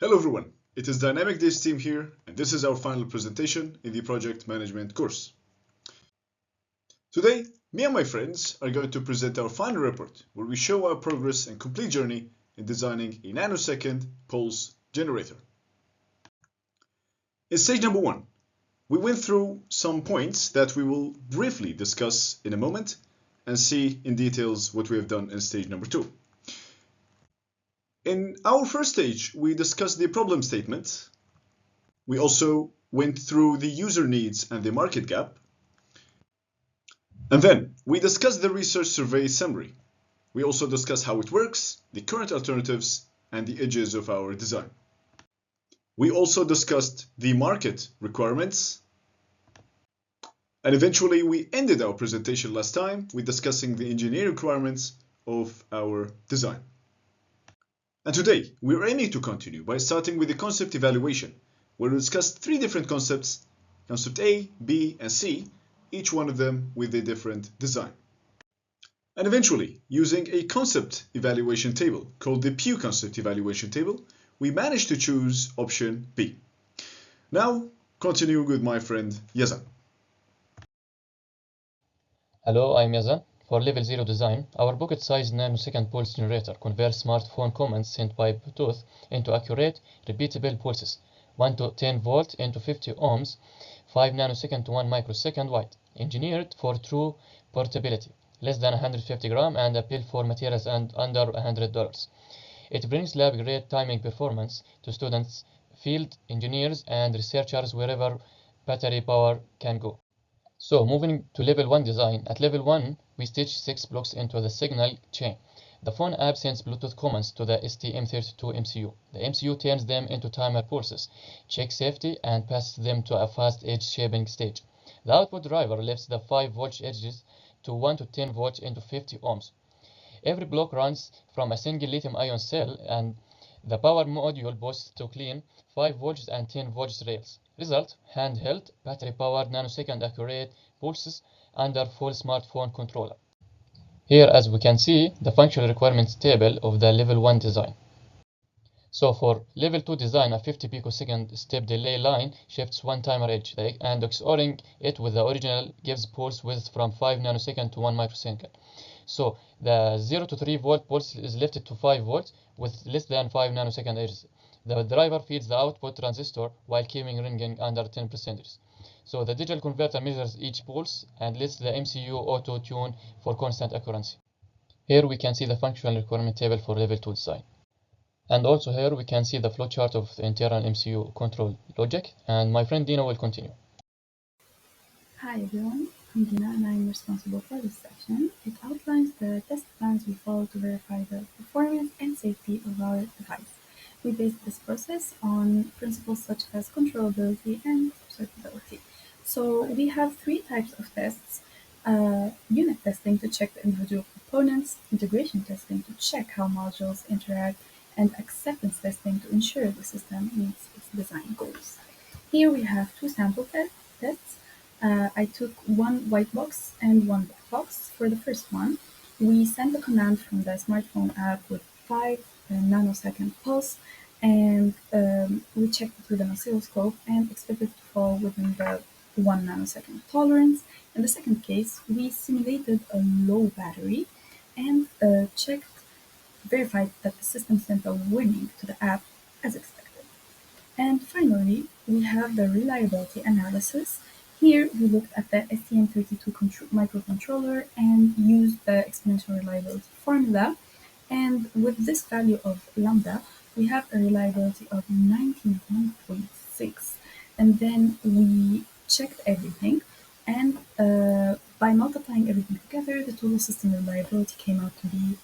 Hello everyone, it is Dynamic Days team here, and this is our final presentation in the project management course. Today, me and my friends are going to present our final report, where we show our progress and complete journey in designing a nanosecond pulse generator. In stage number 1, we went through some points that we will briefly discuss in a moment and see in details what we have done in stage number 2. In our first stage, we discussed the problem statement. We also went through the user needs and the market gap. And then we discussed the research survey summary. We also discussed how it works, the current alternatives, and the edges of our design. We also discussed the market requirements. And eventually we ended our presentation last time with discussing the engineering requirements of our design. And today, we're aiming to continue by starting with the concept evaluation, where we discussed 3 different concepts, concept A, B, and C, each one of them with a different design. And eventually, using a concept evaluation table called the Pew concept evaluation table, we managed to choose option B. Now, continuing with my friend Yazan. Hello, I'm Yazan. For level 0 design, our pocket-sized nanosecond pulse generator converts smartphone commands sent by Bluetooth into accurate, repeatable pulses, 1 to 10 volt into 50 ohms, 5 nanosecond to 1 microsecond wide, engineered for true portability, less than 150 gram and appeal for materials and under $100. It brings lab-grade timing performance to students, field engineers, and researchers wherever battery power can go. So moving to level 1 design, at level 1 we stitch 6 blocks into the signal chain. The phone app sends Bluetooth commands to the STM32 MCU. The MCU turns them into timer pulses, checks safety, and passes them to a fast edge shaping stage. The output driver lifts the 5 volt edges to 1 to 10 volts into 50 ohms. Every block runs from a single lithium-ion cell, and the power module boasts to clean 5 volts and 10 volts rails. Result: handheld, battery-powered, nanosecond accurate pulses under full smartphone controller. Here, as we can see, the functional requirements table of the level 1 design. So for level 2 design, a 50 picosecond step delay line shifts one timer edge, and XORing it with the original gives pulse width from 5 nanosecond to 1 microsecond. So the 0 to 3 volt pulse is lifted to 5 volts with less than 5 nanosecond edges. The driver feeds the output transistor while keeping ringing under 10%. So the digital converter measures each pulse and lets the MCU auto-tune for constant accuracy. Here we can see the functional requirement table for level 2 design. And also here we can see the flowchart of the internal MCU control logic, and my friend Dina will continue. Hi everyone, I'm Dina and I'm responsible for this section. It outlines the test plans we follow to verify the performance and safety of our device. We base this process on principles such as controllability and observability. So we have 3 types of tests. Unit testing to check the individual components, integration testing to check how modules interact, and acceptance testing to ensure the system meets its design goals. Here we have 2 sample tests. I took one white box and one black box. For the first one, we sent a command from the smartphone app with 5 nanosecond pulse, and we checked it with an oscilloscope and expected to fall within the 1 nanosecond tolerance. In the second case, we simulated a low battery and verified that the system sent a warning to the app as expected. And finally, we have the reliability analysis. Here we looked at the STM32 microcontroller and used the exponential reliability formula. And with this value of lambda, we have a reliability of 91.6. And then we checked everything, and by multiplying everything together, the total system reliability came out to be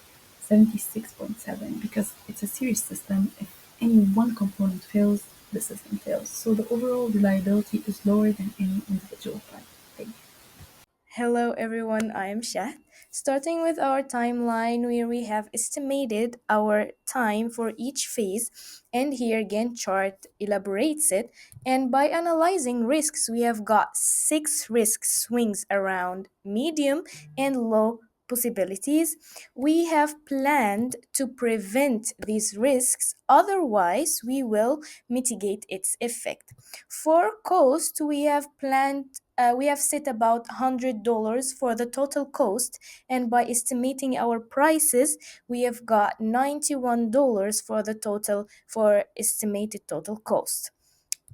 76.7, because it's a series system. If any one component fails, the system fails. So the overall reliability is lower than any individual part. Thank you. Hello everyone, I am Shah. Starting with our timeline where we have estimated our time for each phase, and here again chart elaborates it, and by analyzing risks we have got 6 risk swings around medium and low possibilities, we have planned to prevent these risks, otherwise, we will mitigate its effect. For cost, we have set about $100 for the total cost, and by estimating our prices, we have got $91 for the total for estimated total cost.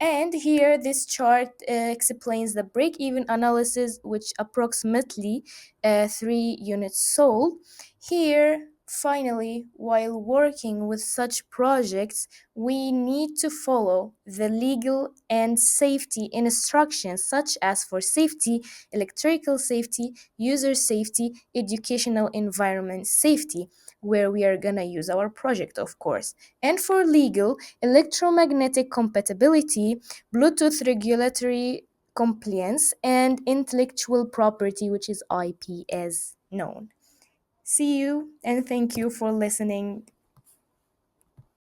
And here this chart explains the break-even analysis, which approximately 3 units sold. Here, finally, while working with such projects, we need to follow the legal and safety instructions, such as for safety, electrical safety, user safety, educational environment safety, where we are gonna use our project, of course. And for legal, electromagnetic compatibility, Bluetooth regulatory compliance, and intellectual property, which is IP as known. See you and thank you for listening.